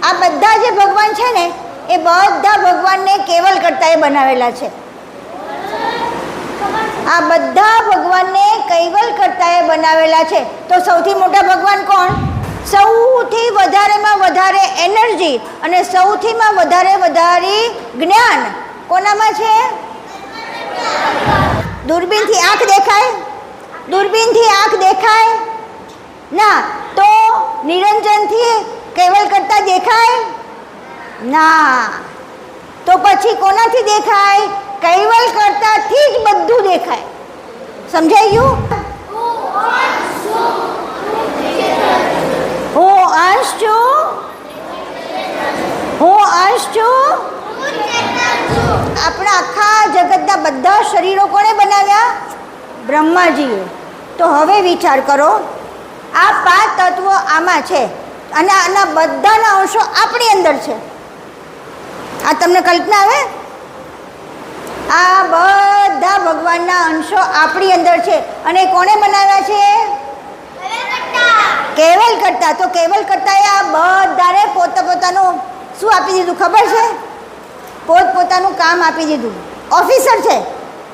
આ બધા જે ભગવાન છે ને એ બધા ભગવાનને કેવલ કરતાએ બનાવેલા છે. આ બધા ભગવાનને કૈવલ કરતાએ બનાવેલા છે. તો સૌથી મોટા ભગવાન કોણ? સૌથી વધારેમાં વધારે એનર્જી અને સૌથીમાં વધારે જ્ઞાન કોનામાં છે? દૂરબીનથી આંખ દેખાય? દૂરબીનથી આંખ દેખાય ના? તો નિરંજનથી કૈવલ કરતા દેખાય ના? તો પછી કોનાથી દેખાય? કૈવલ કરતાથી જ બધું દેખાય. સમજાઈ ગયું? હું અંશ છું, હું અંશ છું. આપણા આખા જગતના બધા શરીરો કોણે બનાવ્યા? બ્રહ્માજીએ. તો હવે વિચાર કરો, આ 5 તત્વો આમાં છે અને આના બધાના અંશો આપણી અંદર છે. આ તમને કલ્પના આવે? આ બધા ભગવાનના અંશો આપણી અંદર છે અને કોણે બનાવ્યા છે? કેવલ કરતા. તો કેવલ કરતાએ આ બધાને પોતાનું શું આપી દીધું ખબર છે? પોતપોતાનું કામ આપી દીધું. ઓફિસર છે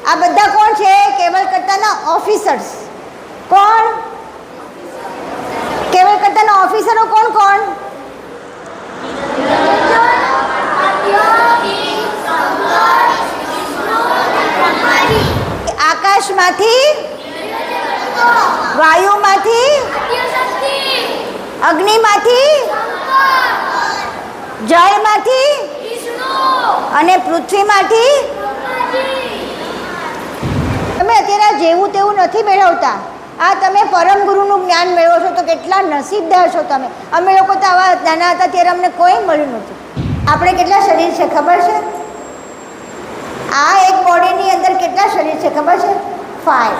આ બધા. કોણ છે? કેવલ કરતાના ઓફિસર્સ. કોણ? કેવલ કરતાના ઓફિસરો કોણ કોણ? આકાશમાંથી, વાયુમાંથી, અગ્નિમાંથી, જળમાંથી અને પૃથ્વીમાંથી. તમે અત્યારે જેવું તેવું નથી મેળવતા. આ તમે પરમ ગુરુનું જ્ઞાન મેળવો છો તો કેટલા નસીબદાર છો તમે. અમે લોકો તો આવા નાના હતા ત્યારે અમને કોઈ મળ્યું નહોતું. આપણે કેટલા શરીર છે ખબર છે? આ એક બોડીની અંદર કેટલા શરીર છે ખબર છે? 5.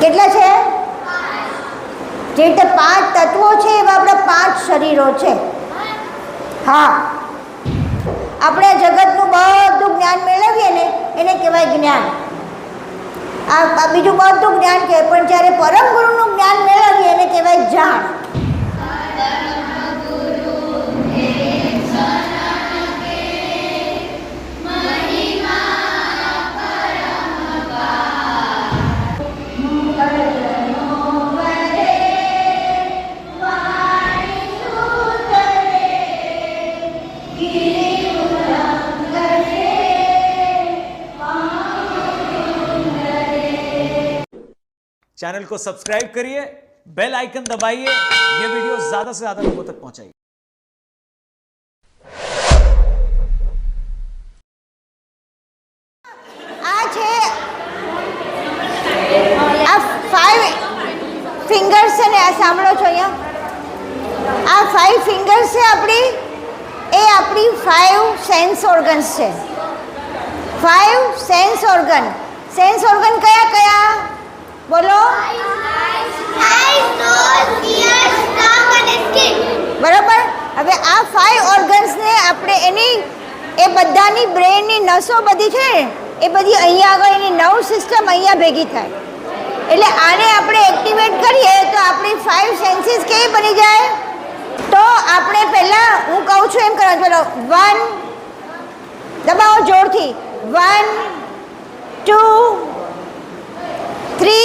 કેટલા છે? જે રીતે 5 તત્વો છે એવા આપણા 5 શરીરો છે. હા, આપણે જગતનું બધું જ્ઞાન મેળવીએ ને એને કહેવાય જ્ઞાન. આ બીજું બધું જ્ઞાન કહેવાય, પણ જ્યારે પરમ ગુરુનું જ્ઞાન મેળવીએ એને કહેવાય જાણ. चैनल को सब्सक्राइब करिए, बेल आइकन दबाइए, ये वीडियो ज्यादा से ज्यादा लोगों तक पहुंचाइए. આ છે આ 5 ફિંગર્સ છે ને, આ સાંભળો છો અહીંયા? આ 5 ફિંગર્સ છે આપણી, એ આપણી 5 સેન્સ ઓર્ગન્સ છે. 5 સેન્સ ઓર્ગન. સેન્સ ઓર્ગન કયા કયા બોલો? બરાબર. હવે આ 5 ઓર્ગન્સને આપણે એની એ બધાની બ્રેનની નસો બધી છે એ બધી અહીંયા આગળ એની નર્વ સિસ્ટમ અહીંયા ભેગી થાય. એટલે આને આપણે એક્ટિવેટ કરીએ તો આપણી 5 સેન્સીસ કેવી બની જાય? તો આપણે પહેલાં હું કહું છું એમ કરવાનું. ચલો 1 દબાવો જોરથી. 1 2 3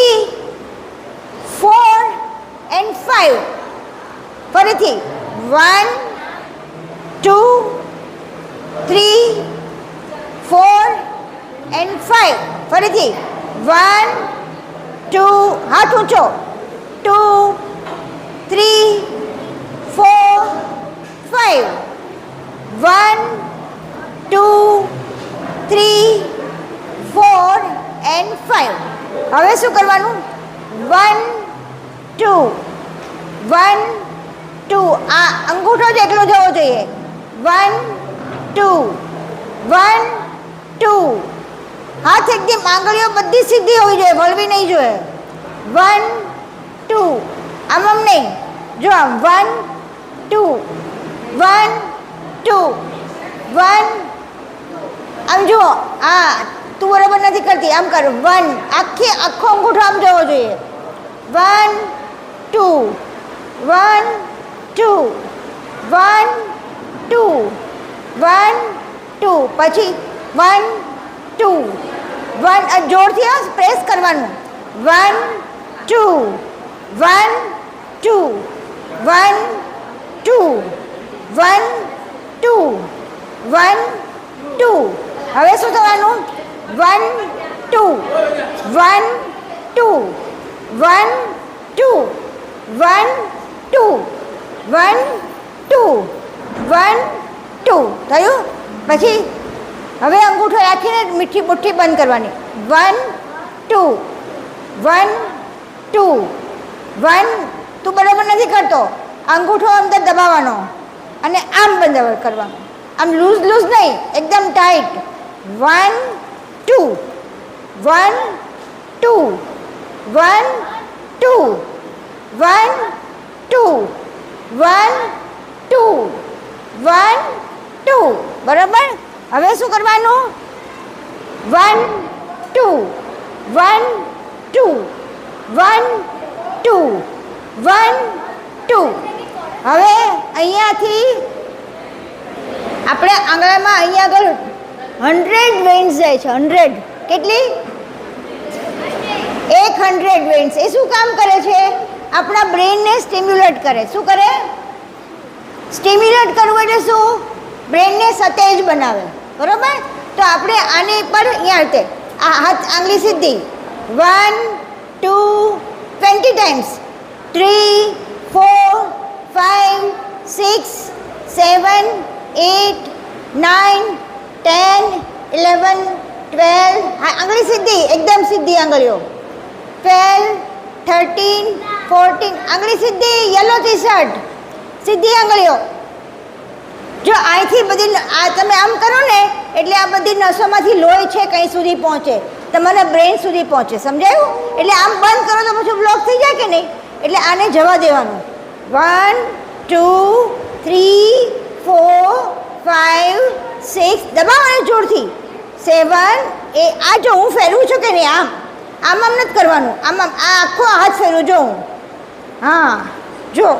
4 and 5. ફરીથી 1 2 3 4 and 5. ફરીથી 1 2 હાથ ઊંચો 2 3 4 5. 1 2 3 4 and 5. હવે શું કરવાનું? 1 2 1 2. આ અંગૂઠો જ એકલો જવો જોઈએ. 1 2 1 2. હાથ એકદમ આંગળીઓ બધી સીધી હોવી જોઈએ, વળવી નહીં જોઈએ. 1 2. આમ નહીં, જો આમ 1 2 1 2 1. આમ જુઓ, આ તું બરાબર નથી કરતી. આમ કર 1. આખો અંગૂઠો આમ જવો જોઈએ. 1 2 1 2 1 2 1 2 પછી 1 2 1 જોરથી પ્રેસ કરવાનું 1 2 1 2 1 2 1 2 1 2 હવે શું થવાનું 1 2 1 2 1 2 1 2 1 2 1 2 થયું પછી હવે અંગૂઠો રાખીને મીઠી મુઠ્ઠી બંધ કરવાની 1 2 1 2 1 તું બરાબર નથી કરતો અંગૂઠો અંદર દબાવવાનો અને આમ બંધ કરવાનો આમ લૂઝ નહીં એકદમ ટાઈટ 1 2 1 2 1 2 1 2 1 2 1 2 બરાબર હવે શું કરવાનું 1 2 1 2 1 2 1 2 હવે અહીંયાથી આપણે આંગળામાં અહીંયા આગળ 100 વેન્સ જાય છે 100 કેટલી 100 વેન્સ એ શું કામ કરે છે આપણા બ્રેનને સ્ટિમ્યુલેટ કરે શું કરે સ્ટિમ્યુલેટ કરવું એટલે શું બ્રેનને સતેજ બનાવે બરાબર તો આપણે આની પર અહીંયા રીતે આ હાથ આંગળી સીધી 1 2 20 ટાઈમ્સ 3 4 5 6 7 8 9 10 11 12 હા આંગળી સીધી એકદમ સીધી આંગળીઓ 12 13 14 આંગળી સીધી યલો ટી શર્ટ સીધી આંગળીઓ જો અહીંથી બધી આ તમે આમ કરો ને એટલે આ બધી નસોમાંથી લોહી છે કઈ સુધી પહોંચે તમારા બ્રેન સુધી પહોંચે સમજાયું એટલે આમ બંધ કરો તો પછી બ્લોક થઈ જાય કે નહીં એટલે આને જવા દેવાનું 1 2 3 4 5 6 દબાવવાનું જોરથી 7 એ આ જો હું ફેરવું છું કે નહીં આમ નથી કરવાનું આમ આ આખો હાથ ફેરવું જો હું હા જો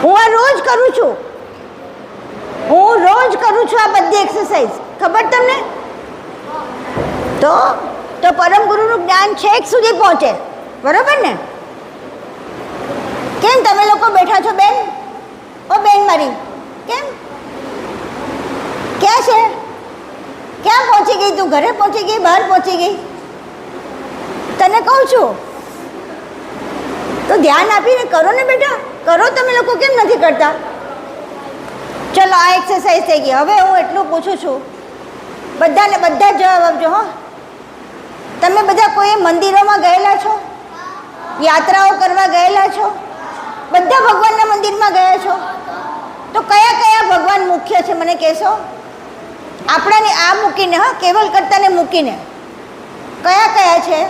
હું આ રોજ કરું છું આ બધી એક્સરસાઇઝ ખબર તમને તો પરમ ગુરુનું જ્ઞાન છેક સુધી પહોંચે બરાબર ને કેમ તમે લોકો બેઠા છો બેન ઓ બેન મારી કેમ ક્યાં છે ક્યાં પહોંચી ગઈ તું ઘરે પહોંચી ગઈ બહાર પહોંચી ગઈ તને કહું છું તો ધ્યાન આપીને કરો ને બેટા કરો તમે લોકો કેમ નથી કરતા ચલો આ એક્સરસાઇઝ થઈ ગઈ હવે હું એટલું પૂછું છું બધાને બધા જ જવાબ આપજો હો તમે બધા કોઈ મંદિરોમાં ગયેલા છો યાત્રાઓ કરવા ગયેલા છો બધા ભગવાનના મંદિરમાં ગયા છો તો કયા કયા ભગવાન મુખ્ય છે મને કહેશો આપણાને આ મૂકીને હા કેવલ કરતાને મૂકીને કયા કયા છે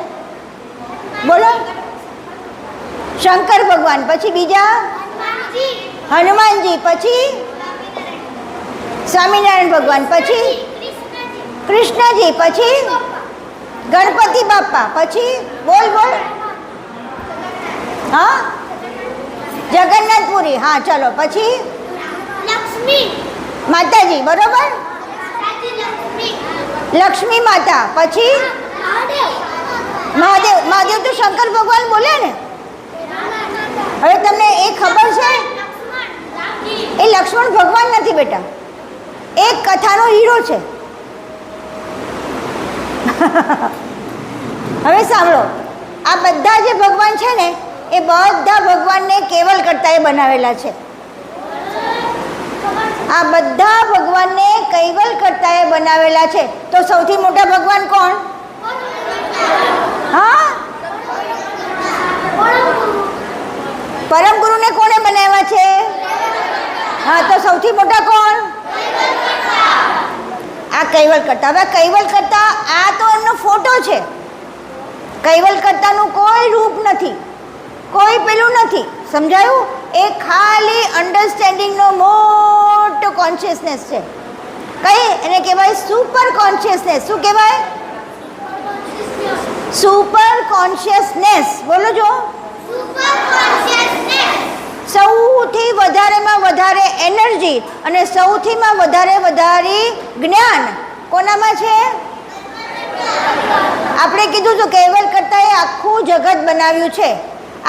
બોલો શંકર ભગવાન પછી બીજા હનુમાનજી પછી સ્વામિનારાયણ ભગવાન પછી કૃષ્ણજી પછી ગણપતિ બાપા પછી બોલ હા જગન્નાથપુરી હા ચલો પછી લક્ષ્મી માતાજી બરોબર લક્ષ્મી માતા પછી મહાદેવ તો શંકર ભગવાન બોલે ને હવે તમને એ ખબર છે એ લક્ષ્મણ ભગવાન નથી બેટા એક કથાનો હીરો છે હવે સાંભળો આ બધા જે ભગવાન છે ને એ બધા ભગવાનને કેવલ કરતા બનાવેલા છે આ બધા ભગવાનને કૈવલ કરતા બનાવેલા છે તો સૌથી મોટા ભગવાન કોણ હા પરમ ગુરુને કોણે બનાવ્યા છે હા તો સૌથી મોટા કોણ આ કૈવલ કરતા હવે કૈવલ કરતા આ તો એમનો ફોટો છે કૈવલ કરતાનું કોઈ રૂપ નથી કોઈ પેલું નથી સમજાયું એ ખાલી અન્ડરસ્ટેન્ડિંગનો મોટો કોન્શિયસનેસ છે કઈ એને કહેવાય સુપર કોન્શિયસનેસ શું કહેવાય સુપર કોન્શિયસનેસ બોલો જો સુપર એનર્જી અને સૌથીમાં વધારે જ્ઞાન કોનામાં છે? આપણે કીધું હતું કૈવલ્ય કરતાએ આખું જગત બનાવ્યું છે.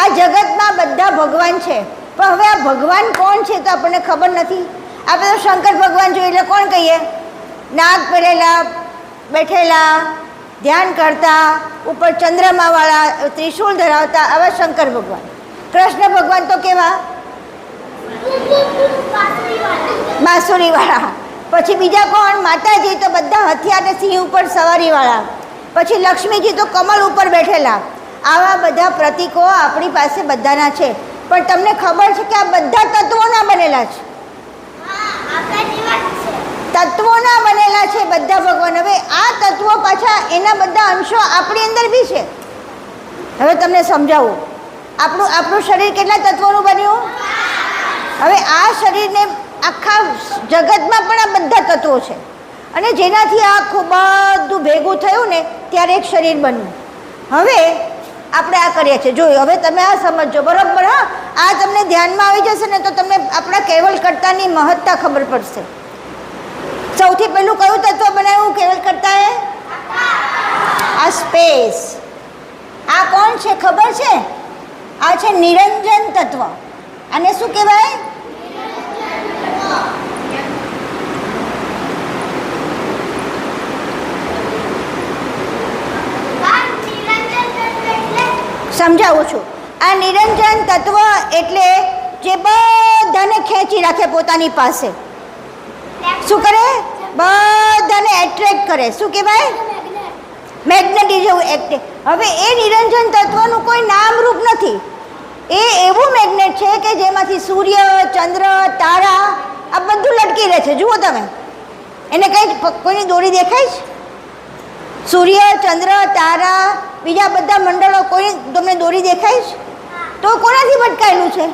આ જગતમાં બધા ભગવાન છે, પણ હવે આ ભગવાન કોણ છે તો આપણને ખબર નથી. આપણે તો શંકર ભગવાન જોઈએ એટલે કોણ કહીએ? નાગ પહેરેલા, બેઠેલા, ધ્યાન કરતા, ઉપર ચંદ્રમાવાળા, ત્રિશૂળ ધરાવતા, આવા શંકર ભગવાન. કૃષ્ણ ભગવાન તો કેવા? બાંસુરીવાળા. પછી બીજા કોણ? માતાજી તો બધા હથિયાર સિંહ ઉપર સવારીવાળા. પછી લક્ષ્મીજી તો કમળ ઉપર બેઠેલા. આવા બધા પ્રતીકો આપણી પાસે બધાના છે. પણ તમને ખબર છે કે આ બધા તત્વોના બનેલા છે? તત્વોના બનેલા છે બધા ભગવાન. હવે આ તત્વો પાછા એના બધા અંશો આપણી અંદર બી છે. હવે તમને સમજાવું, આપણું શરીર કેટલા તત્વોનું બન્યું? હવે આ શરીરને આખા જગતમાં પણ આ બધા તત્વો છે, અને જેનાથી આખું બધું ભેગું થયું ને ત્યારે એક શરીર બન્યું. હવે આપણે આ કરીએ છીએ, જોયું. હવે તમે આ સમજો બરાબર. હા, આ તમને ધ્યાનમાં આવી જશે ને તો તમને આપણા કૈવલ્ય કરતાની મહત્તા ખબર પડશે. સૌથી પહેલું કયું તત્વ બનાવ્યું કૈવલ્ય કરતાએ? આ સ્પેસ. આ કોણ છે ખબર છે? આ છે નિરંજન તત્વ. આને શું કહેવાય? સમજાવું છું. આ નિરંજન તત્વ એટલે જે બધાને ખેંચી રાખે પોતાની પાસે. શું કરે? બધાને એટ્રેક્ટ કરે. શું કહેવાય? મેગ્નેટિક જેવું એક્ટિવ. હવે એ નિરંજન તત્વનું કોઈ નામ રૂપ નથી. એ એવું મેગ્નેટ છે કે જેમાંથી સૂર્ય, ચંદ્ર, તારા આ બધું લટકી રહે છે. જુઓ તમે, એને કંઈ કોઈની દોરી દેખાય છે? સૂર્ય, ચંદ્ર, તારા, બીજા બધા મંડળો કોઈ તમને દોરી દેખાય છે? તો કોનાથી ભટકાયેલું છે?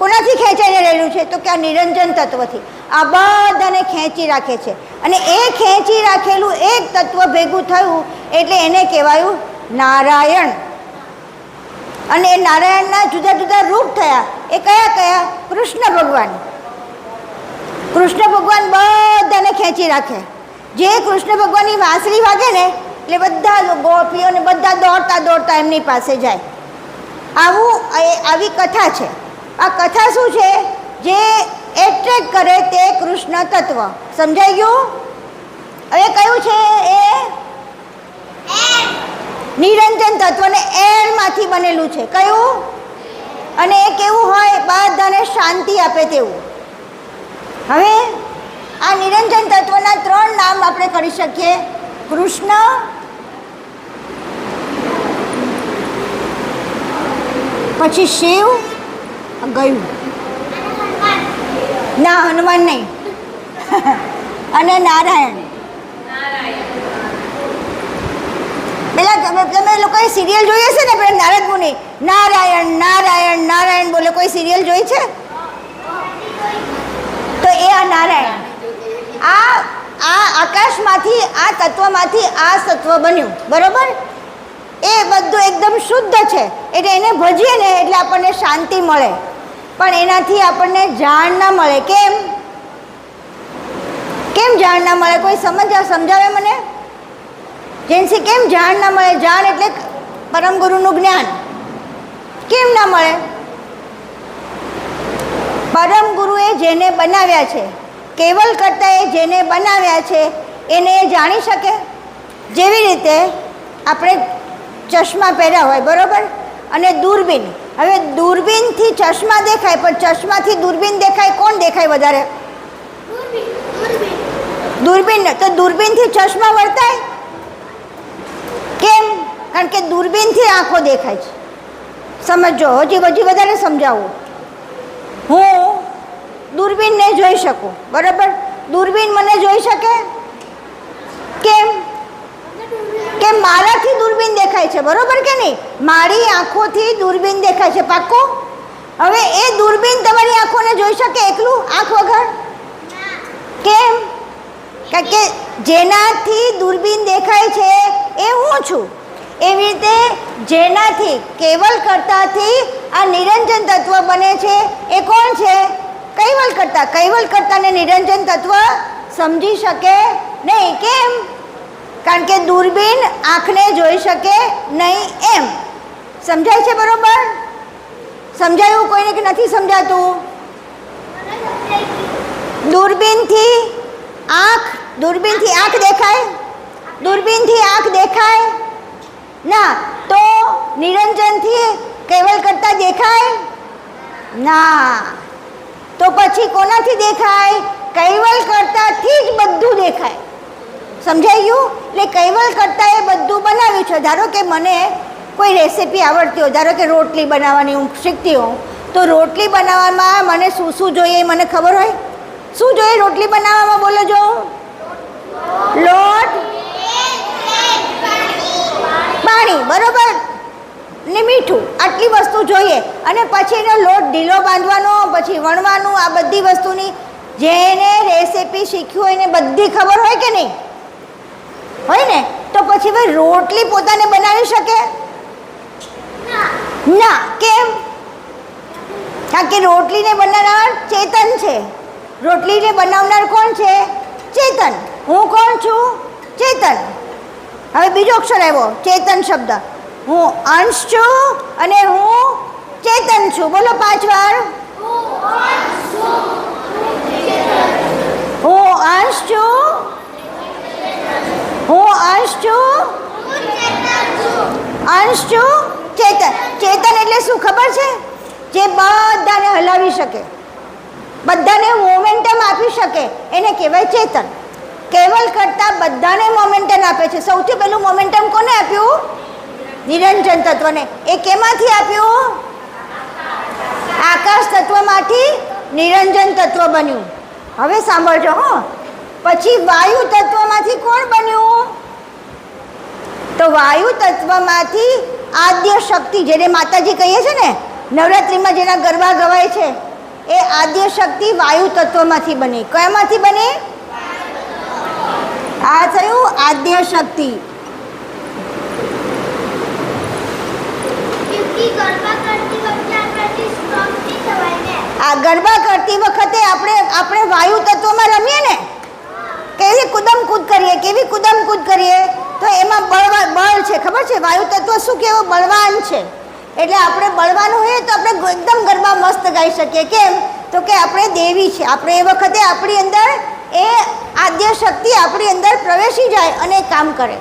કોનાથી ખેંચાઈને રહેલું છે? તો કે આ નિરંજન તત્વથી. આ બધાને ખેંચી રાખે છે, અને એ ખેંચી રાખેલું એક તત્વ ભેગું થયું એટલે એને કહેવાયું નારાયણ. અને એ નારાયણના જુદા જુદા રૂપ થયા. એ કયા કયા? કૃષ્ણ ભગવાન. કૃષ્ણ ભગવાન બધાને ખેંચી રાખે. જે કૃષ્ણ ભગવાનની વાંસળી વાગે ને એટલે બધા ગોપીઓને બધા દોડતા દોડતા એમની પાસે જાય. આવી કથા છે. આ કથા શું છે? જે એટ્રેક્ટ કરે તે કૃષ્ણ તત્વ. સમજાઈ ગયું? હવે કયું છે? એ નિરંજન તત્વને એરમાંથી બનેલું છે. કયું? અને એ કેવું હોય? બધાને શાંતિ આપે તેવું. હવે આ નિરંજન તત્વના 3 નામ આપણે કરી શકીએ. કૃષ્ણ, પછી શિવ, ગયું ના હનુમાન નહીં, અને નારાયણ. પેલા તમે લોકોએ સિરિયલ જોઈ હશે ને? પેલા નારદ મુનિ નારાયણ નારાયણ નારાયણ બોલે. કોઈ સિરિયલ જોઈ છે? તો એ આ નારાયણ. આ આકાશમાંથી, આ તત્વમાંથી આ તત્વ બન્યું. બરોબર? એ બધું એકદમ શુદ્ધ છે, એટલે એને ભજીએ ને એટલે આપણને શાંતિ મળે. પણ એનાથી આપણને જાણ ના મળે. કેમ જાણ ના મળે? કોઈ સમજાવે મને? જેનથી કેમ જાણ ના મળે? જાણ એટલે પરમ ગુરુનું જ્ઞાન. કેમ ના મળે? પરમ ગુરુએ જેને બનાવ્યા છે, કૈવલ્ય કરતાએ જેને બનાવ્યા છે, એને એ જાણી શકે. જેવી રીતે આપણે ચશ્મા પહેર્યા હોય, બરોબર, અને દૂરબીન. હવે દૂરબીનથી ચશ્મા દેખાય, પણ ચશ્માથી દૂરબીન દેખાય, કોણ દેખાય વધારે? દૂરબીન. તો દૂરબીનથી ચશ્મા વર્તાય? કેમ? કારણ કે દૂરબીનથી આંખો દેખાય છે. સમજો, હજી વધારે સમજાવું. હું દૂરબીનને જોઈ શકું, બરાબર? દૂરબીન મને જોઈ શકે? કેમ? કે મારાથી દૂરબીન દેખાય છે, બરોબર કે નહીં? મારી આંખોથી દૂરબીન દેખાય છે. પાક્કું? હવે એ દૂરબીન તમારી આંખોને જોઈ શકે એકલું, આંખ વગર? કેમ? કારણ કે જેનાથી દૂરબીન દેખાય છે એ હું છું. એવી રીતે જેનાથી, કૈવલ્ય કરતાથી આ નિરંજન તત્વ બને છે એ કોણ છે? કૈવલ્યકર્તાને નિરંજન તત્વ સમજી શકે નહીં. કેમ? કારણ કે દૂરબીન આંખને જોઈ શકે નહીં એમ. સમજાય છે બરોબર? સમજાયું કોઈને કે નથી સમજાતું? દૂરબીનથી આંખ દેખાય? દૂરબીનથી આંખ દેખાય ના, તો નિરંજનથી કૈવલ્યકર્તા દેખાય ના, તો પછી કોનાથી દેખાય? કૈવલ્યકર્તાથી જ બધું દેખાય. સમજાઈ ગયું? એટલે કૈવલ્યકર્તાએ બધું બનાવ્યું છે. ધારો કે મને કોઈ રેસીપી આવડતી હોય, ધારો કે રોટલી બનાવવાની હું શીખતી હોઉં, તો રોટલી બનાવવામાં મને શું શું જોઈએ મને ખબર હોય? શું જોઈએ રોટલી બનાવવામાં? બોલો જો. લોટ, પાણી, બરોબર, ને મીઠું, આટલી વસ્તુ જોઈએ. અને પછી એનો લોટ ઢીલો બાંધવાનો, પછી વણવાનું, આ બધી વસ્તુની જેને રેસીપી શીખ્યું હોય એને બધી ખબર હોય કે નહીં હોય ને? તો પછી ભાઈ રોટલી પોતાને બનાવી શકે ના. કેમ? કારણ કે રોટલીને બનાવનાર ચેતન છે. રોટલીને બનાવનાર કોણ છે? ચેતન. હું કોણ છું? ચેતન. હવે બીજો અક્ષર આવ્યો, ચેતન શબ્દ. હું અંશ છું અને હું ચેતન છું. બોલો 5 વાર. હું અંશ છું, હું અંશ છું, અંશ છું, ચેતન. ચેતન એટલે શું ખબર છે? જે બધાને હલાવી શકે, બધાને મોમેન્ટમ આપી શકે, એને કહેવાય ચેતન. કૈવલ્યકર્તા બધાને મોમેન્ટમ આપે છે. સૌથી પહેલું મોમેન્ટમ કોને આપ્યું? નિરંજન તત્વને. એ કેમાંથી આપ્યું? આકાશ તત્વમાંથી નિરંજન તત્વ બન્યું. હવે સાંભળજો હો. પછી વાયુ તત્વમાંથી કોણ બન્યું? તો વાયુ તત્વમાંથી આદ્ય શક્તિ, જેને માતાજી કહીએ છે ને, નવરાત્રિમાં જેના ગરબા ગવાય છે, એ આદ્ય શક્તિ વાયુ તત્વમાંથી બની. કયામાંથી બની? આ થયું આદ્ય શક્તિ. આ ગરબા કરતી વખતે આપણે વાયુ તત્વમાં રમીએ ને, કેવી કૂદમ કૂદ કરીએ, તો એમાં બળ છે. ખબર છે વાયુ તત્વ શું કેવું? બળવાન છે. એટલે આપણે બળવાન હોઈએ તો આપણે એકદમ ગરબા મસ્ત ગાઈ શકીએ. કેમ? તો કે આપણે દેવી છે. આપણે એ વખતે આપણી અંદર એ આદ્ય શક્તિ આપણી અંદર પ્રવેશી જાય અને કામ કરે.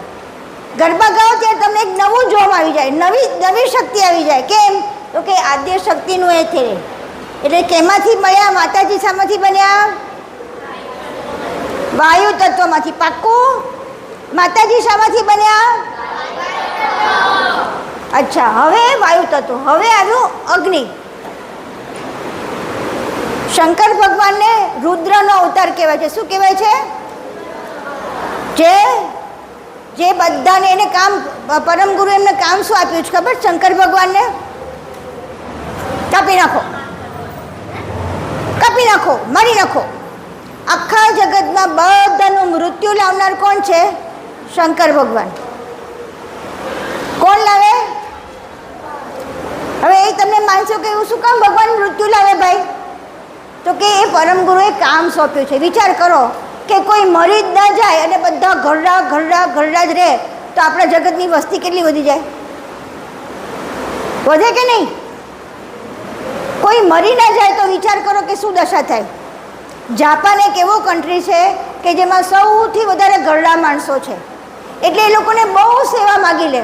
ગરબા ગાઓ ત્યારે તમને એક નવું જોમ આવી જાય, નવી શક્તિ આવી જાય. કેમ? તો કે આદ્ય શક્તિનું એ છે. એટલે કેમાંથી મળ્યા? માતાજી શામાંથી બન્યા? વાયુ તત્વમાંથી. પાક્કું? માતાજી શામાંથી બન્યા? અચ્છા, હવે વાયુ તત્વ. હવે આવ્યું અગ્નિ. શંકર ભગવાનને રુદ્રનો અવતાર કહેવાય છે. શું કહેવાય છે? જે બધાને એને કામ, પરમ ગુરુ એમને કામ શું આપ્યું છે ખબર? શંકર ભગવાનને કાપી નાખો, મારી નાખો. આખા જગતમાં બધાનું મૃત્યુ લાવનાર કોણ છે? શંકર ભગવાન. કોણ લાવે? હવે એ તમે માનશો કે એવું શું કામ ભગવાન મૃત્યુ લાવે ભાઈ? તો કે એ પરમ ગુરુએ કામ સોંપ્યું છે. વિચાર કરો કે કોઈ મરી જ ના જાય અને બધા ઘરડા જ રહે, તો આપણા જગતની વસ્તી કેટલી વધી જાય? વધે કે નહીં? કોઈ મરી ના જાય તો વિચાર કરો કે શું દશા થાય. જાપાન એક એવો કન્ટ્રી છે કે જેમાં સૌથી વધારે ઘરડા માણસો છે. એટલે એ લોકોને બહુ સેવા માગી લે.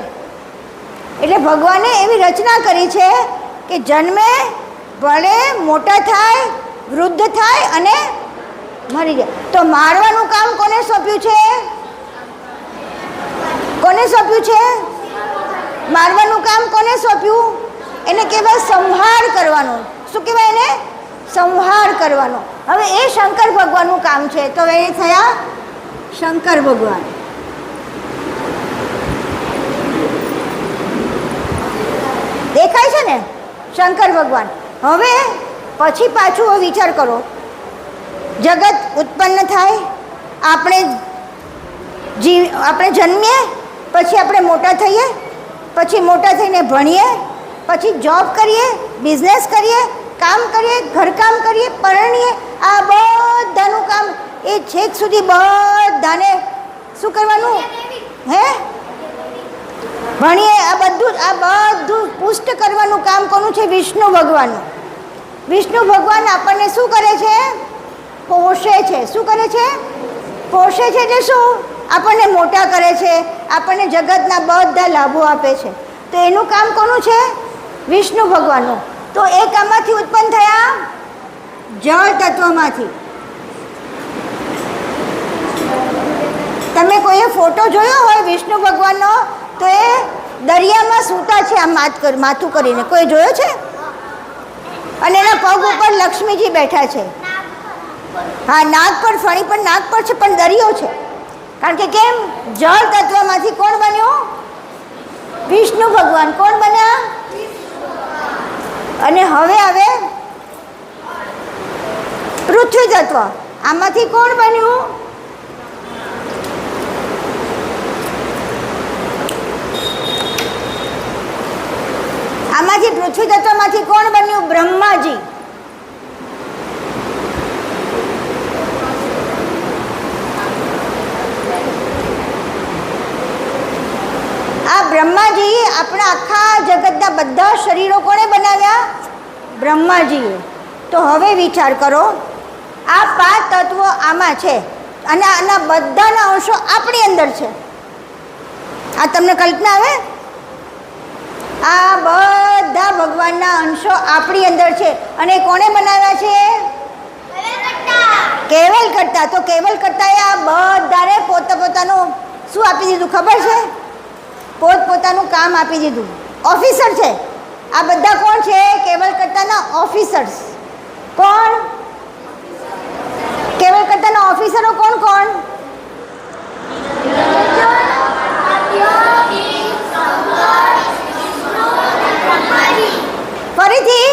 એટલે ભગવાને એવી રચના કરી છે કે જન્મે, ભલે, મોટા થાય, વૃદ્ધ થાય અને મરી જાય. તો મારવાનું કામ કોને સોંપ્યું છે? મારવાનું કામ કોને સોંપ્યું? એને કહેવાય સંહાર કરવાનો. શું કહેવાય એને? સંહાર કરવાનો. હવે એ શંકર ભગવાનનું કામ છે. તો એ થયા શંકર ભગવાન. દેખાય છે ને શંકર ભગવાન. હવે પછી પાછું વિચાર કરો, જગત ઉત્પન્ન થાય, આપણે જન્મીએ, પછી આપણે મોટા થઈએ, પછી મોટા થઈને ભણીએ, પછી જોબ કરીએ, બિઝનેસ કરીએ, કામ કરીએ, ઘરકામ કરીએ, પરણીએ, આ બધાનું કામ એ છેક સુધી બધાને શું કરવાનું? હે ભણીએ, આ બધું પુષ્ટ કરવાનું કામ કોનું છે? વિષ્ણુ ભગવાનનું. વિષ્ણુ ભગવાન આપણને શું કરે છે? પોષે છે. શું કરે છે? પોષે છે. એટલે શું? આપણને મોટા કરે છે, આપણને જગતના બધા લાભો આપે છે. તો એનું કામ કોનું છે? વિષ્ણુ ભગવાનનું. તો એ કામમાંથી ઉત્પન્ન થયા જળ તત્વમાંથી. તમે કોઈએ ફોટો જોયો હોય વિષ્ણુ ભગવાનનો, તો એ દરિયામાં સૂતા છે આમ માથું કરીને. કોઈ જોયો છે? અને એના પગ ઉપર લક્ષ્મીજી બેઠા છે. હા, નાગ પર, ફણી પર નાગ પર છે, પણ દરિયો છે. કારણ કે કેમ? જળ તત્વમાંથી કોણ બન્યું? વિષ્ણુ ભગવાન. કોણ બન્યા? અને હવે પૃથ્વી તત્વ. આમાંથી કોણ બન્યું? આમાંથી પૃથ્વી તત્વમાંથી કોણ બન્યું? બ્રહ્માજી. આ બ્રહ્માજી આપણા આખા જગતના બધા શરીરો કોણે બનાવ્યા? બ્રહ્માજીએ. તો હવે વિચાર કરો, આ 5 તત્વો આમાં છે અને આના બધાના અંશો આપણી અંદર છે. આ તમને કલ્પના આવે? આ બધા ભગવાનના અંશો આપણી અંદર છે. અને કોણે બનાવ્યા છે? કેવલ કરતા. તો કેવલ કરતાએ આ બધાને પોતાનું શું આપી દીધું ખબર છે? પોતપોતાનું કામ આપી દીધું. ઓફિસર છે આ બધા. કોણ છે? કેવલ કરતાના ઓફિસર્સ. કોણ? કેવલ કરતાના ઓફિસરો કોણ કોણ? ફરીથી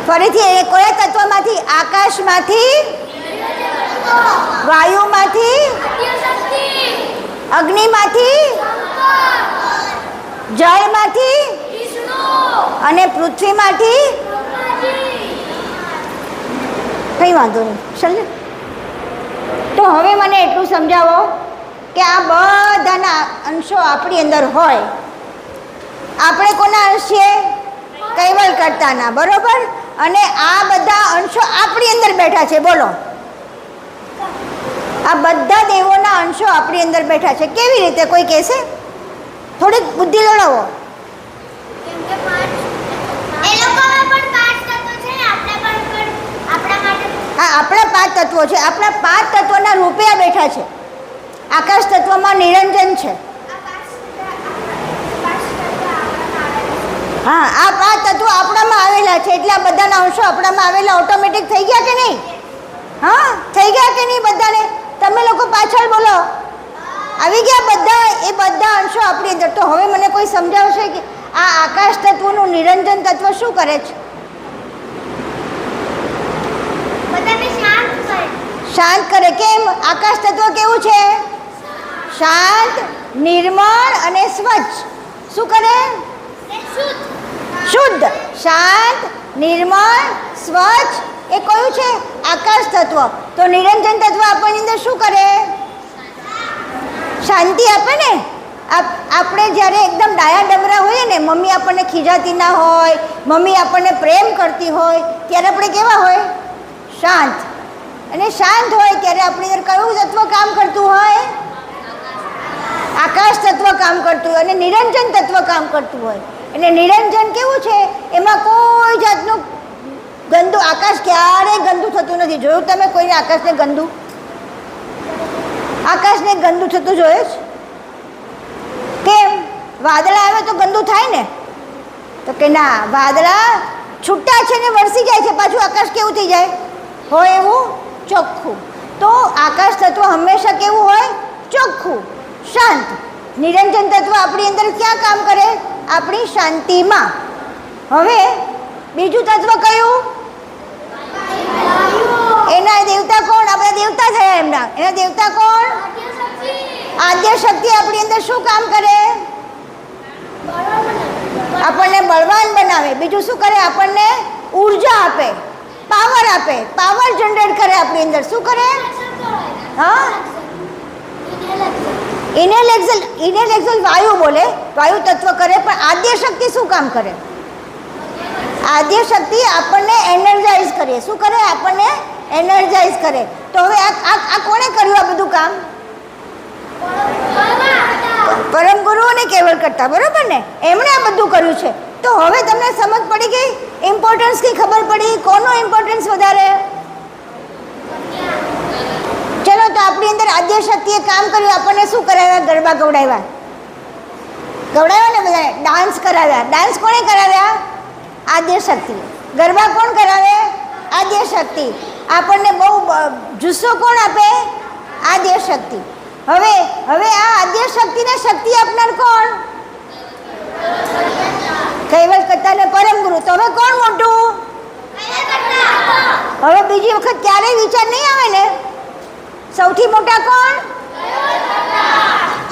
ફરીથી કયા તત્વમાંથી? આકાશમાંથી, વાયુમાંથી, અગ્નિમાંથી, જળમાંથી અને પૃથ્વીમાંથી. કઈ વાંધો નહીં, સમજ. તો હવે મને એટલું સમજાવો કે આ બધાના અંશો આપણી અંદર હોય. આપણે કોના અંશ છીએ? કૈવલ કરતાના. બરોબર. અને આ બધા અંશો આપણી અંદર બેઠા છે. બોલો, આ બધા દેવોના અંશો આપણી અંદર બેઠા છે. કેવી રીતે? કોઈ કહેશે? થોડીક બુદ્ધિ લડાવો. હા, આપણા 5 તત્વો છે. આપણા 5 તત્વોના રૂપે આ બેઠા છે. આકાશ તત્વમાં નિરંજન છે. હા, આ 5 તત્વો આપણામાં આવેલા છે. એટલે આ બધાના અંશો આપણામાં આવેલા ઓટોમેટિક થઈ ગયા કે નહીં? હા, થઈ ગયા કે નહીં? બધાને તમે લોકો પાછળ બોલો. આવી ગયા બધા. એ બધા અંશો આપણી અંદર. તો હવે મને કોઈ સમજાવશે કે આ આકાશ તત્વનું નિરંજન તત્વ શું કરે છે? શાંત કરે. કેમ? આકાશ તત્વ કેવું છે? શાંત, નિર્મળ અને સ્વચ્છ. શું કરે? શુદ્ધ. શાંત, નિર્મળ, સ્વચ્છ. એ કયું છે? આકાશ તત્વ. તો નિરંજન તત્વ આપણની અંદર શું કરે? શાંતિ આપે ને. આપણે જ્યારે એકદમ ડાયા ડમરા હોઈએ ને, મમ્મી આપણને ખીજાતી ના હોય, મમ્મી આપણને પ્રેમ કરતી હોય, ત્યારે આપણે કેવા હોય? શાંત. અને શાંત હોય ત્યારે આપણી અંદર કયું તત્વ કામ કરતું હોય? આકાશ તત્વ કામ કરતું હોય. અને નિરંજન તત્વ કામ કરતું હોય. એટલે નિરંજન કેવું છે? એમાં કોઈ જાતનું ગંદુ, આકાશ ક્યારેય ગંદુ થતું નથી. જોયું તમે કોઈને આકાશને ગંદુ? આકાશને ગંદુ થતું જોયું છે? કેમ? વાદળા આવે તો ગંદુ થાય ને? તો કે ના, વાદળા છૂટા છે ને વરસી જાય છે, પાછું આકાશ કેવું થઈ જાય? હોય એવું ચોખ્ખું. તો આકાશ તત્વ હંમેશા કેવું હોય? ચોખ્ખું, શાંત. નિરંજન તત્વ આપણી અંદર ક્યાં કામ કરે? આપણી શાંતિમાં. હવે બીજું તત્વ કયું? એના દેવતા કોણ? આપણા દેવતા થયા એમના. એના દેવતા કોણ? આદ્ય શક્તિ આપણી અંદર શું કામ કરે? આપણને બળવાન બનાવે. બીજું શું કરે? આપણને ઉર્જા આપે, પાવર આપે, પાવર જનરેટ કરે આપણી અંદર. શું કરે? હા, ઇનેલ એક્ઝેલ વાયુ બોલે, વાયુ તત્વ કરે. પણ આદ્ય શક્તિ શું કામ કરે? આદ્ય શક્તિ આપણને એનર્જાઇઝ કરે. શું કરે? આપણને એનર્જાઇઝ કરે. તો હવે આ કોણે કર્યું આ બધું કામ? પરમ ગુરુ અને કેવળ કરતા, બરોબર ને? એમણે આ બધું કર્યું છે. તો હવે તમને સમજ પડી ગઈ, ઇમ્પોર્ટન્સ ની ખબર પડી. કોનો ઇમ્પોર્ટન્સ વધારે? ચલો, તો આપણી અંદર આદ્ય શક્તિએ કામ કર્યું. આપણને શું કરાવ્યા? ગરબા ગવડાવ્યા ને બધાને, ડાન્સ કરાવ્યા. ડાન્સ કોણે કરાવ્યા? આદ્ય શક્તિ. ગરબા કોણ કરાવે? આદ્ય શક્તિ. આપણને બહુ જુસ્સો કોણ આપે? આદ્ય શક્તિ. હવે આ આદ્ય શક્તિને શક્તિ આપનાર કોણ? કૈવલ્ય કરતા ને પરમ ગુરુ. તો હવે કોણ મોટું? હવે બીજી વખત ક્યારેય વિચાર નહીં આવે ને, સૌથી મોટા કોણ?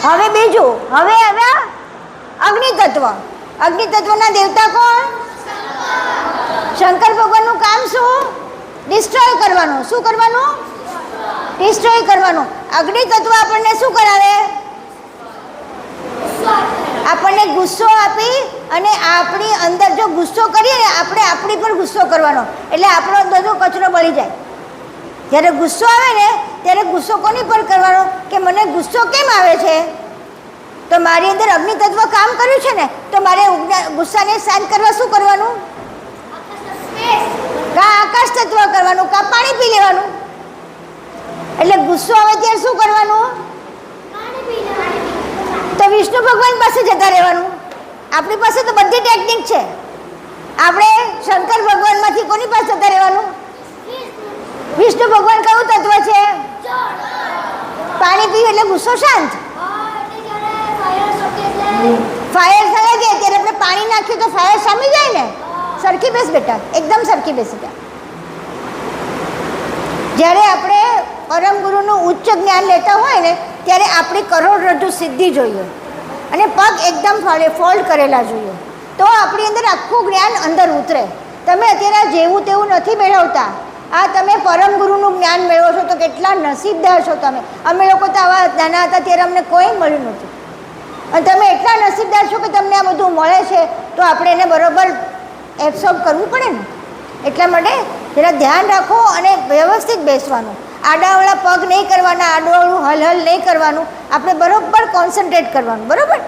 હવે બીજું, હવે આવ્યા અગ્નિ તત્વ. અગ્નિ તત્વના દેવતા કોણ? શંકર ભગવાનનું કામ શું? ડિસ્ટ્રોય કરવાનું. શું કરવાનું? ડિસ્ટ્રોય કરવાનું. અગ્નિ તત્વ આપણને શું કરાવે? આપણને ગુસ્સો આપી, અને આપણી અંદર જો ગુસ્સો કરીએ ને, આપણે આપણી પર ગુસ્સો કરવાનો, એટલે આપણો બધો કચરો બળી જાય. જ્યારે ગુસ્સો આવે ને, ત્યારે ગુસ્સો કોની પર કરવાનો? કે મને ગુસ્સો કેમ આવે છે? તો મારી અંદર અગ્નિ તત્વ કામ કર્યું છે ને, તો મારે ગુસ્સાને શાંત કરવા શું કરવાનું? કા આકાશ તત્વ કરવાનું, કા પાણી પી લેવાનું. એટલે ગુસ્સો આવે ત્યારે શું કરવાનું? તો વિષ્ણુ ભગવાન પાસે જતા રહેવાનું. આપણી પાસે તો બધી ટેકનિક છે. આપણે શંકર ભગવાનમાંથી કોની પાસે જતા રહેવાનું? વિષ્ણુ ભગવાન કયું તત્વ છે? પાણી પીવું એટલે ગુસ્સો શાંત. ફાયર થાય કે ત્યારે આપણે પાણી નાખ્યું તો ફાયર શામી જાય ને. સરખી બેસ બેટા, એકદમ સરખી બેસ બેટા. જ્યારે આપણે પરમ ગુરુનું ઉચ્ચ જ્ઞાન લેતા હોય ને, ત્યારે આપણી કરોડરજ્જુ સિદ્ધિ જોઈએ, અને પગ એકદમ ફોલ્ડ કરેલા જોઈએ, તો આપણી અંદર આખું જ્ઞાન અંદર ઉતરે. તમે અત્યારે જેવું તેવું નથી મેળવતા. આ તમે પરમ ગુરુનું જ્ઞાન મેળવો છો તો કેટલા નસીબદાર છો તમે. અમે લોકો તો આવા નાના હતા ત્યારે અમને કોઈ મળ્યું નહોતું, અને તમે એટલા નસીબદાર છો કે તમને આ બધું મળે છે. તો આપણે એને બરોબર એબ્સોર્બ કરવું પડે ને. એટલા માટે જરા ધ્યાન રાખો અને વ્યવસ્થિત બેસવાનું. આડાવાળા પગ નહીં કરવાના, આડોવાળું હલહલ નહીં કરવાનું. આપણે બરોબર કોન્સન્ટ્રેટ કરવાનું, બરોબર?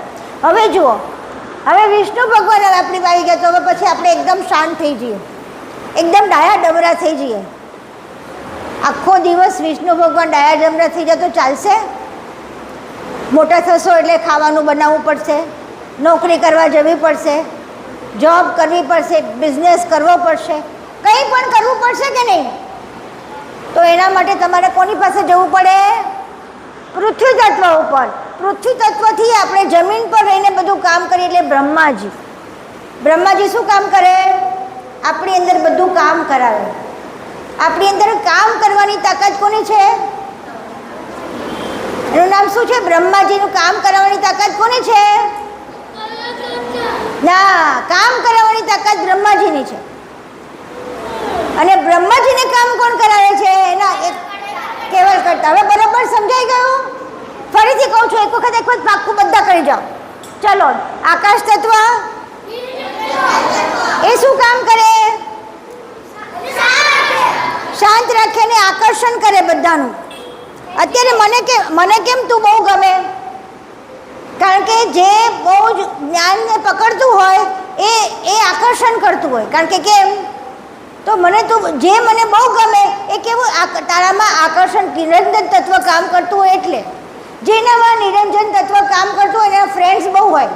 હવે જુઓ, હવે વિષ્ણુ ભગવાન આપણી આવી ગયા, તો હવે પછી આપણે એકદમ શાંત થઈ જઈએ, એકદમ ડાયા ડમરા થઈ જઈએ. આખો દિવસ વિષ્ણુ ભગવાન ડાયા ડમરા થઈ જાય તો ચાલશે? મોટા થશો એટલે ખાવાનું બનાવવું પડશે, નોકરી કરવા જવી પડશે, જોબ કરવી પડશે, બિઝનેસ કરવો પડશે, કંઈ પણ કરવું પડશે કે નહીં? તો એના માટે તમારે કોની પાસે જવું પડે? પૃથ્વી તત્વ ઉપર. પૃથ્વી તત્વથી આપણે જમીન પર રહીને બધું કામ કરીએ, એટલે બ્રહ્માજી. બ્રહ્માજી શું કામ કરે? આપણી અંદર બધું કામ કરાવે. આપણી અંદર કામ કરવાની તાકાત કોની છે? એનું નામ શું છે? બ્રહ્માજીનું કામ કરાવવાની તાકાત કોની છે? ના, કામ કરાવવાની તાકાત બ્રહ્માજીની છે. અને બ્રહ્માજીને કામ કોણ કરાવે છે? એના એક કેવળ કરતા. હવે બરાબર સમજાઈ ગયું? ફરીથી કહું છું, એક વખત પાક્કું બધા કરી જાઓ. ચલો, આકાશ તત્વ એ શું કામ કરે? શાંત રાખે ને આકર્ષણ કરે બધાનું. અત્યારે મને કેમ તું બહુ ગમે? કારણ કે જે બહુ જ જ્ઞાનને પકડતું હોય એ આકર્ષણ કરતું હોય. કારણ કે કેમ? તો મને બહુ ગમે એ કેવું? તારામાં આકર્ષણ નિરંજન તત્વ કામ કરતું હોય. એટલે જેનામાં નિરંજન તત્વ કામ કરતું હોય એના ફ્રેન્ડ્સ બહુ હોય,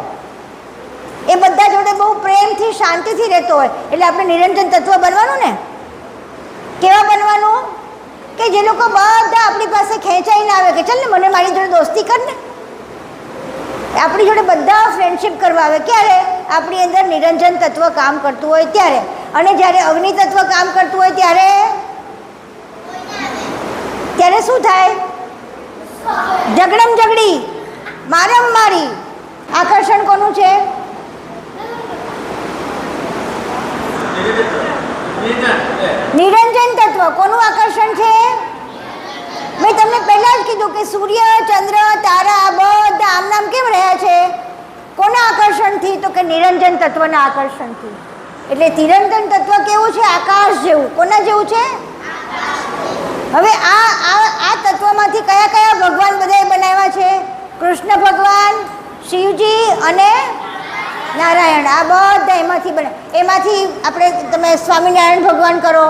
એ બધા જોડે બહુ પ્રેમથી શાંતિથી રહેતો હોય. એટલે આપણે નિરંજન તત્વ બનવાનું ને. કેવા બનવાનું? કે જે લોકો બધા આપણી પાસે ખેંચાઈને આવે કે ચાલ ને મને મારી જોડે દોસ્તી કર ને. આપણી જોડે બધા ફ્રેન્ડશિપ કરવા આવે. ક્યારે? આપણી અંદર નિરંજન તત્વ કામ કરતું હોય ત્યારે. અને જ્યારે અગ્નિ તત્વ કામ કરતું હોય ત્યારે શું થાય? ઝગડમ ઝગડી, મારમ મારી. આકર્ષણ કોનું છે? નિરંજન તત્વ. કોનું આકર્ષણ છે? મેં તમને પહેલા જ કીધું કે સૂર્ય, ચંદ્ર, તારા આ બધા આમ નામ કેમ રહ્યા છે? કોના આકર્ષણથી? તો કે નિરંજન તત્વના આકર્ષણથી. એટલે નિરંજન તત્વ કેવું છે? આકાશ જેવું. કોના જેવું છે? હવે આ તત્વમાંથી કયા કયા ભગવાન બધાએ બનાવ્યા છે? કૃષ્ણ ભગવાન, શિવજી અને નારાયણ. આ બધા એમાંથી બને. એમાંથી આપણે તમે સ્વામિનારાયણ ભગવાન કરો,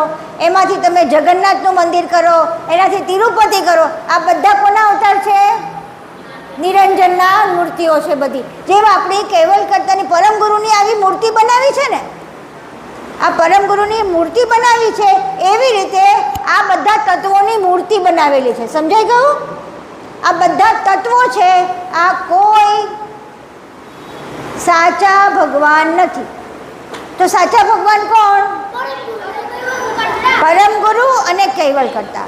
એમાંથી તમે જગન્નાથનું મંદિર કરો, એનાથી તિરુપતિ કરો. આ બધા કોના અવતાર છે? નિરંજનના મૂર્તિઓ છે બધી. જેમ આપણી કેવલ કરતાની પરમ ગુરુની આવી મૂર્તિ બનાવી છે ને, આ પરમ ગુરુની મૂર્તિ બનાવી છે, એવી રીતે આ બધા તત્વોની મૂર્તિ બનાવેલી છે. સમજાઈ ગયું? આ બધા તત્વો છે. આ કોઈ સાચા ભગવાન નથી. તો સાચા ભગવાન કોણ? પરમ ગુરુ અને કૈવલ કરતા.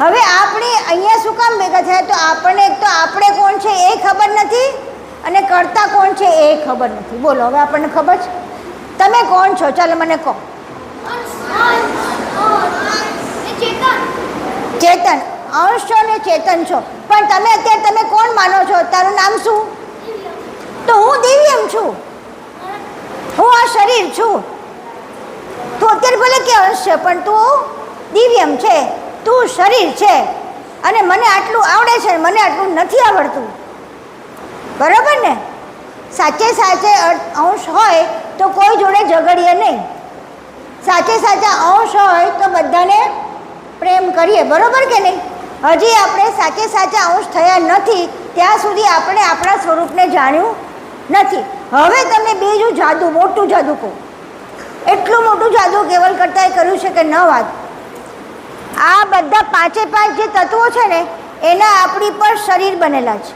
હવે આપણે અહીંયા શું કામ ભેગા થયા? તો આપણને એક તો આપણે કોણ છે એ ખબર નથી, અને કરતા કોણ છે એ ખબર નથી. બોલો, હવે આપણને ખબર છે તમે કોણ છો? ચાલો મને કહો. ચેતન. અંશ છો ને ચેતન છો. પણ તમે અત્યારે તમે કોણ માનો છો? તારું નામ શું? તો હું દિવ્યમ છું. હું આ શરીર છું. તું અત્યારે ભલે કે અંશ છે, પણ તું દિવ્યમ છે. તું શરીર છે. અને મને આટલું આવડે છે, મને આટલું નથી આવડતું. બરાબર ને? સાચે અંશ હોય તો કોઈ જોડે ઝઘડીએ નહીં. સાચા અંશ હોય તો બધાને પ્રેમ કરીએ. બરાબર કે નહીં? હજી આપણે સાચા અંશ થયા નથી ત્યાં સુધી આપણે આપણા સ્વરૂપને જાણ્યું નથી. હવે તમને બીજું જાદુ, મોટું જાદુ કહું. એટલું મોટું જાદુ કેવલ કરતાએ કર્યું છે કે ન વાત. આ બધા પાંચે પાંચ જે તત્વો છે ને, એના આપણી પર શરીર બનેલા છે.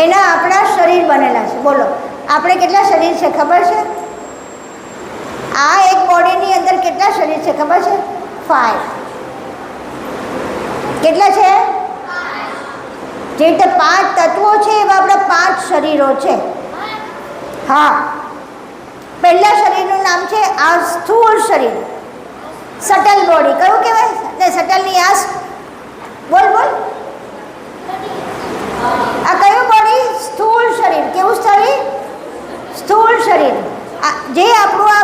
એના આપણા શરીર બનેલા છે. બોલો, આપણે કેટલા શરીર છે ખબર છે? આ એક બોડીની અંદર કેટલા શરીર છે ખબર છે? 5. કેટલા છે? જે રીતે 5 તત્વો છે એવા આપણા 5 શરીરો છે. હા, પહેલા શરીરનું નામ છે આ સ્થૂળ શરીર, સટલ બોડી. કયું કહેવાય? ને સટલની આ બોલ. આ કયું બોડી? સ્થૂળ શરીર. કેવું શરીર? સ્થૂળ શરીર. જે આપણું આ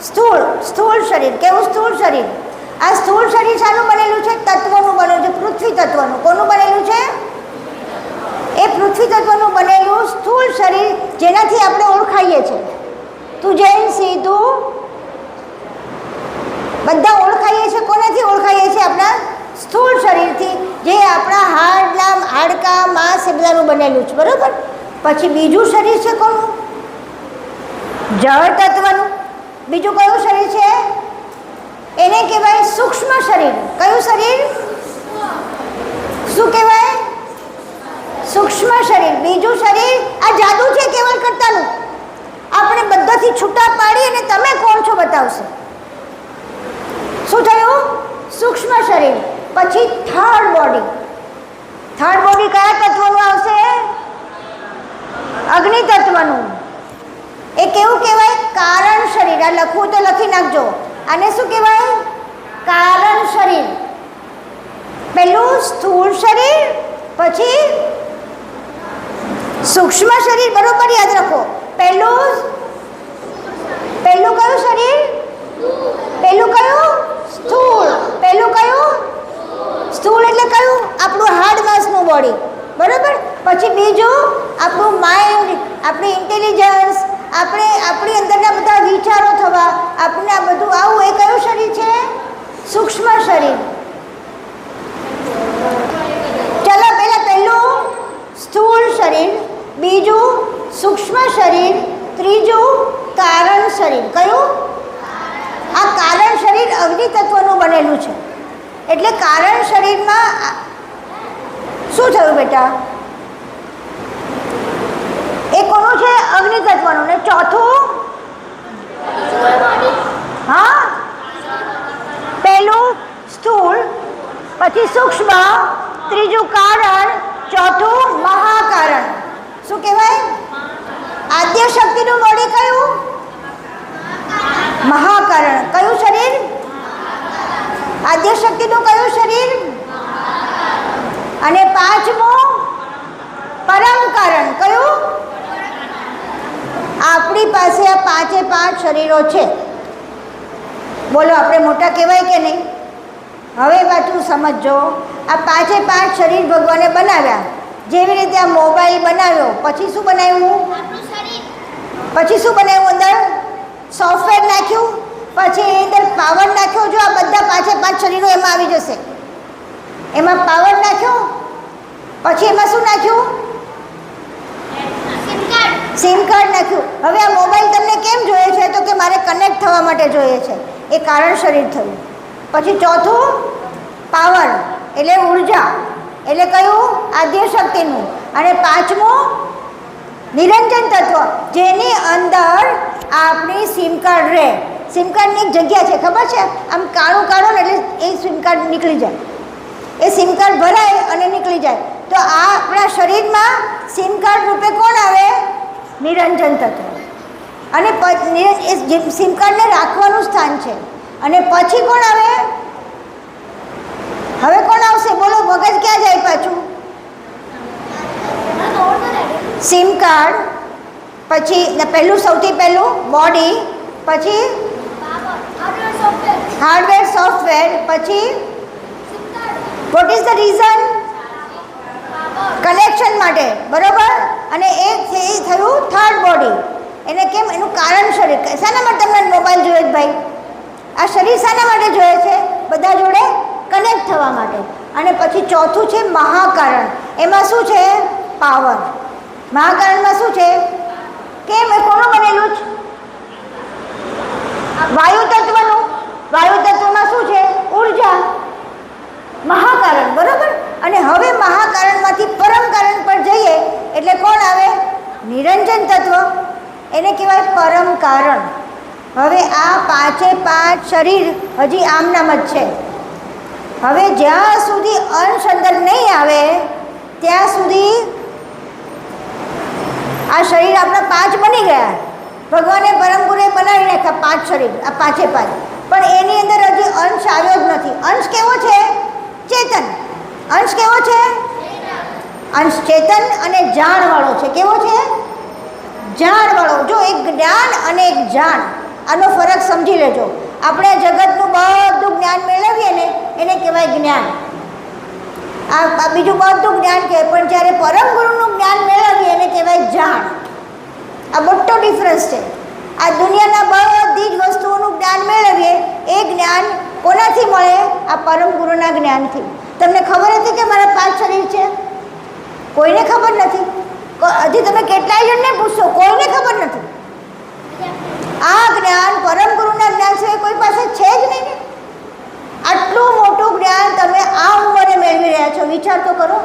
સ્થૂળ શરીર. કેવું સ્થૂળ શરીર? આ સ્થૂળ શરીર શાનું બનેલું છે? તત્વોનું બનેલું છે. પૃથ્વી તત્વનું. કોનું બનેલું છે? એ પૃથ્વી તત્વનું બનેલું સ્થૂળ શરીર, જેનાથી આપણે ઓળખાઈએ છીએ. તું જૈન સી, તું બધા ઓળખાઈએ છીએ. કોનાથી ઓળખાઈએ છીએ? આપણા સ્થૂળ શરીરથી, જે આપણા હાડકા, માંસ એ બધાનું બનેલું છે. બરાબર? પછી બીજું શરીર છે કોનું? જળ તત્વનું. બીજું કયું શરીર છે? એને કહેવાય સૂક્ષ્મ શરીર. કયું શરીર? શું કહેવાય? સૂક્ષ્મ શરીર. બીજું શરીર આ જાદુ છે કેવલ કરતાનું. આપણે બધાથી છૂટા પાડી અને તમે કોણ છો બતાવશે. શું થયું? સૂક્ષ્મ શરીર. પછી થર્ડ બોડી. થર્ડ બોડી કયા તત્વનું આવશે? અગ્નિ તત્વનું. એ કેવું કહેવાય? કારણ શરીર. આ લખવું તો લખી નાખજો. આને શું કહેવાય? કારણ શરીર. પહેલું સ્થૂળ શરીર, પછી સૂક્ષ્મ શરીર. બરોબર યાદ રાખો. પહેલું કયું શરીર? પહેલું કયું? સ્થૂળ. પહેલું કયું? સ્થૂળ એટલે કયું? આપણું હાડ માસનું બોડી. બરોબર? પછી બીજું આપણું માઇન્ડ, આપણી ઇન્ટેલિજન્સ, આપણી અંદરના બધા વિચારો થવા, આપણને આ બધું આવું. એ કયું શરીર છે? સૂક્ષ્મ શરીર. ચલો, પહેલું સ્થૂળ શરીર, બીજું સૂક્ષ્મ શરીર, ત્રીજું કારણ શરીર. કયું? આ કારણ શરીર અગ્નિ તત્વનું બનેલું છે. એટલે કારણ શરીરમાં શું થયું બેટા? એ કોનું છે? અગ્નિ તત્વનું. ને ચોથું? હા, પહેલું સ્થૂળ, પછી સૂક્ષ્મ, ત્રીજું કારણ, ચોથું મહાકારણ. શું કહેવાય? આદ્ય શક્તિનું બોડી કયું? મહાકારણ. કયું શરીર? આદ્ય શક્તિનું કયું શરીર? અને પાંચમું પરમ કારણ કયું? આપણી પાસે આ પાંચે પાંચ શરીરો છે. બોલો આપણે મોટા કહેવાય કે નહીં? હવે પાછું સમજો, આ પાંચે પાંચ શરીર ભગવાને બનાવ્યા. જેવી રીતે આ મોબાઈલ બનાવ્યો, પછી શું બનાવ્યું? આપણું શરીર. પછી શું બનાવ્યું? અંદર સોફ્ટવેર નાખ્યું, પછી એની અંદર પાવર નાખ્યો. જો આ બધા પાંચે પાંચ શરીરો એમાં આવી જશે. એમાં પાવર નાખ્યો, પછી એમાં શું નાખ્યું? Sim card. સિમ કાર્ડ નાખ્યું. હવે આ મોબાઈલ તમને કેમ જોઈએ છે? તો કે મારે કનેક્ટ થવા માટે જોઈએ છે. એ કારણ શરીર થયું. પછી ચોથું પાવર એટલે ઉર્જા, એટલે કયું? આદ્ય શક્તિનું. અને પાંચમું નિરંજન તત્વ, જેની અંદર આપણી સિમ કાર્ડ રહે. સિમ કાર્ડની એક જગ્યા છે, ખબર છે? આમ કાળું કાઢો ને એટલે એ સિમ કાર્ડ નીકળી જાય. એ સિમ કાર્ડ ભરાય અને નીકળી જાય. તો આ આપણા શરીરમાં સિમ કાર્ડ રૂપે કોણ આવે? નિરંજન તત્વ. અને સિમ કાર્ડને રાખવાનું સ્થાન છે. અને પછી કોણ આવે? હવે કોણ આવશે? બોલો, મગજ ક્યાં જાય પાછું? સિમ કાર્ડ, પછી પહેલું સૌથી પહેલું બોડી, પછી હાર્ડવેર સોફ્ટવેર, પછી what is the reason? Connection માટે, બરોબર. અને એ થયું થર્ડ બોડી. એને કેમ? એનું કારણ શરીર. શાના માટે તમને મોબાઈલ જોઈએ છે ભાઈ? આ શરીર શાના માટે જોઈએ છે? બધા જોડે કનેક્ટ થવા માટે. અને પછી ચોથું છે મહાકારણ. એમાં શું છે? પાવર. મહાકારણમાં શું છે? કેમ? એ કોનું બનેલું છે? વાયુ તત્વનું. વાયુ તત્વમાં શું છે? ઉર્જા. મહાકારણ, બરોબર. અને હવે મહાકારણમાંથી પરમ કારણ પર જઈએ એટલે કોણ આવે? નિરંજન તત્વ. એને કહેવાય પરમ કારણ. હવે આ પાંચે પાંચ શરીર હજી આમનામ જ છે. હવે જ્યાં સુધી અંશ અંદર નહીં આવે ત્યાં સુધી આ શરીર આપણા પાંચ બની ગયા. ભગવાને પરમ ગુરુએ બનાવી નાખ્યા પાંચ શરીર, આ પાંચે પાંચ. પણ એની અંદર હજી અંશ આવ્યો જ નથી. અંશ કેવો છે? ચેતન. અંશ કેવો છે? અંશ ચેતન અને જાણવાળો છે. કેવો છે? જાણવાળો. જો એક જ્ઞાન અને એક જાણ, આનો ફરક સમજી લેજો. આપણે જગતનું બધું જ્ઞાન મેળવીએ ને એને કહેવાય જ્ઞાન. આ બીજું બધું જ્ઞાન કહેવાય. પણ જ્યારે પરમ ગુરુનું જ્ઞાન મેળવીએ એને કહેવાય જાણ. આ મોટો ડિફરન્સ છે. આ દુનિયાના બધી જ વસ્તુઓનું જ્ઞાન મેળવીએ એ જ્ઞાન કોનાથી મળે? આ પરમ ગુરુના જ્ઞાનથી. તમને ખબર હતી કે મારા પાંચ શરીર છે? કોઈને ખબર નથી. હજી તમે કેટલાય જણને પૂછશો, કોઈને ખબર નથી. આ જ્ઞાન પરમ ગુરુના જ્ઞાન સિવાય કોઈ પાસે છે જ નહીં ને. આટલું મોટું જ્ઞાન તમે આ ઉંમરે મેળવી રહ્યા છો. વિચાર તો કરો,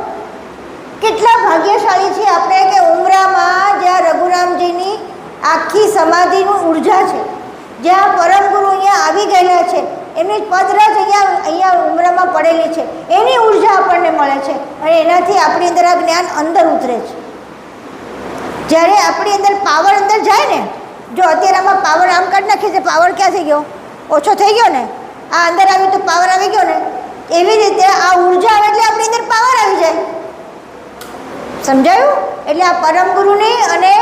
કેટલા ભાગ્યશાળી છીએ આપણે કે ઉમરામાં જ્યાં રઘુરામજીની આખી સમાધિનું ઉર્જા છે, જ્યાં પરમ ગુરુ અહીંયા આવી ગયેલા છે, એમની પદરજ અહીંયા ઉમરામાં પડેલી છે, એની ઉર્જા આપણને મળે છે. અને એનાથી આપણી અંદર આ જ્ઞાન અંદર ઉતરે છે. જ્યારે આપણી અંદર પાવર અંદર જાય ને, જો અત્યારે આમાં પાવર આમ કાઢી નાખીએ છે, પાવર ક્યાં થઈ ગયો? ઓછો થઈ ગયો ને. આ અંદર આવ્યું તો પાવર આવી ગયો ને. એવી રીતે આ ઉર્જા આવે એટલે આપણી અંદર પાવર આવી જાય. સમજાયું? એટલે આ પરમ ગુરુની અને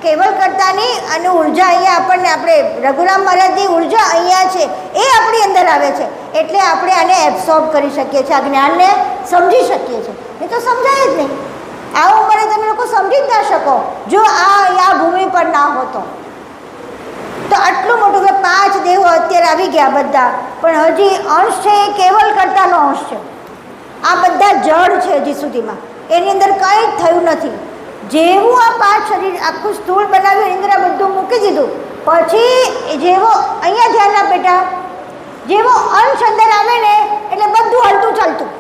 કેવલ કરતાની અને ઉર્જા અહીંયા આપણે રઘુરામ મહારાજની ઉર્જા અહીંયા છે, એ આપણી અંદર આવે છે. એટલે આપણે આને એબ્સોર્બ કરી શકીએ છીએ, આ જ્ઞાનને સમજી શકીએ છીએ. એ તો સમજાય જ નહીં. આ ઉંમરે તમે લોકો સમજી જ ના શકો જો આ ભૂમિ પર ના હોતો. તો આટલું મોટું કે પાંચ દેવો અત્યારે આવી ગયા બધા, પણ હજી અંશ છે એ કેવલ કરતાનો અંશ છે. આ બધા જડ છે હજી સુધીમાં, એની અંદર કંઈ જ થયું નથી. જેવું આ પાંચ શરીર આખું સ્થૂળ બનાવ્યું, એની અંદર આ બધું મૂકી દીધું, પછી જેવો અહીંયા ધ્યાન આપ બેટા, જેવો અંશ અંદર આવે ને એટલે બધું હલતું ચાલતું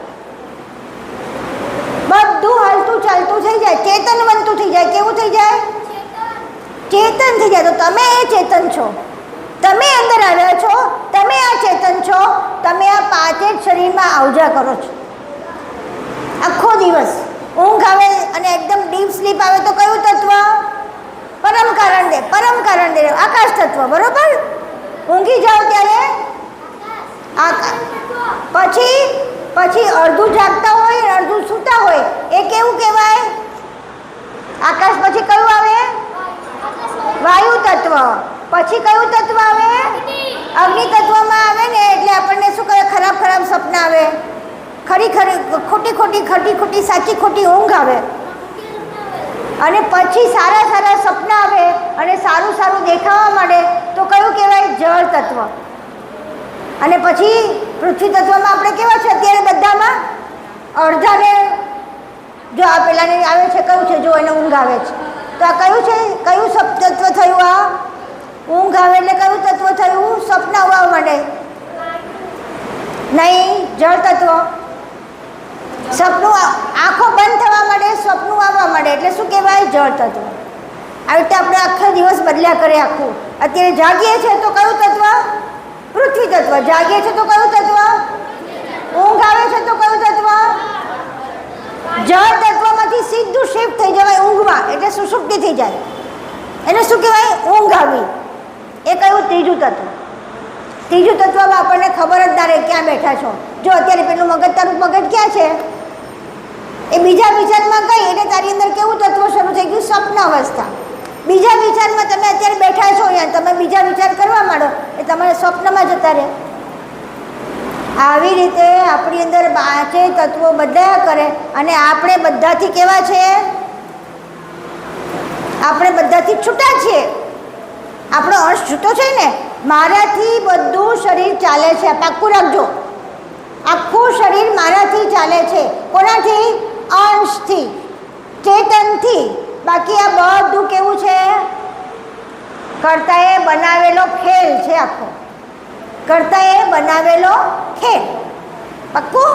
થઈ જાય, ચેતન બનતું થઈ જાય. કેવું થઈ જાય? ચેતન થઈ જાય. તો તમે એ ચેતન છો, તમે અંદર આવ્યા છો, તમે આ ચેતન છો, તમે આ પાંચે જ શરીરમાં આવજા કરો છો. દિવસ ઊંઘ આવે અને એકદમ ડીપ સ્લીપ આવે તો કયું તત્વ? પરમ કારણ દેવ આકાશ તત્વ, બરોબર. ઊંઘી જાઓ ત્યારે પછી અડધું જાગતા હોય અને અડધું સૂતા હોય એ કેવું કહેવાય? આકાશ પછી કયું આવે? વાયુ તત્વ. પછી કયું તત્વ આવે? અગ્નિ તત્વમાં આવે ને એટલે આપણને શું કરે? ખરાબ સપના આવે, ખોટી સાચી ખોટી ઊંઘ આવે, અને પછી સારા સપના આવે અને સારું દેખાવા માંડે તો કયું કહેવાય? જળ તત્વ. અને પછી પૃથ્વી તત્વમાં આપણે કેવા છે અત્યારે બધામાં? અડધાને જો આ પેલાને આવે છે કયું છે? જો એને ઊંઘ આવે છે તો આ કયું છે? કયું તત્વ થયું? આ ઊંઘ આવે એટલે કયું તત્વ થયું? સપના આવવા માંડે નહીં, જળ તત્વ. સપનું આંખો બંધ થવા માંડે, સપનું આવવા માંડે એટલે શું કહેવાય? જળ તત્વ. આવી રીતે આપણે આખો દિવસ બદલ્યા કરે આખું. અત્યારે જાગીએ છીએ તો કયું તત્વ? પૃથ્વી તત્વ. જાગીએ છીએ તો કયું તત્વ? ઊંઘ આવે છે તો કયું તત્વ? જળ તત્વમાંથી સીધું શિફ્ટ થઈ જવાય ઊંઘમાં એટલે સુષુપ્તિ થઈ જાય. એને શું કહેવાય? ઊંઘ આવી. એ કયું? ત્રીજું તત્વ. ત્રીજું તત્વમાં આપણને ખબર જ ના રહે ક્યાં બેઠા છો. જો અત્યારે પેલું મગજ, તારું મગજ ક્યાં છે? એ બીજા વિચારમાં ગઈ એટલે તારી અંદર કેવું તત્વ શરૂ થઈ ગયું? સ્વપ્ન અવસ્થા. બીજા વિચારમાં તમે અત્યારે બેઠા છો અહીંયા, તમે બીજા વિચાર કરવા માંડો એ તમારે સ્વપ્નમાં જતા રહે. આવી રીતે આપણી અંદર 5 તત્વો બદલાયા કરે અને આપણે બધાથી કેવા છે? આપણે બધાથી છૂટા છીએ. આપણો અંશ છૂટો છે ને. મારાથી બધું શરીર ચાલે છે, પાક્કું રાખજો. આખું શરીર મારાથી ચાલે છે. કોનાથી? અંશથી, ચેતનથી. બાકી આ બધું કેવું છે? કર્તાએ બનાવેલો ખેલ છે આખો. કર્તાએ બનાવેલો ખેલ. પાક્કું?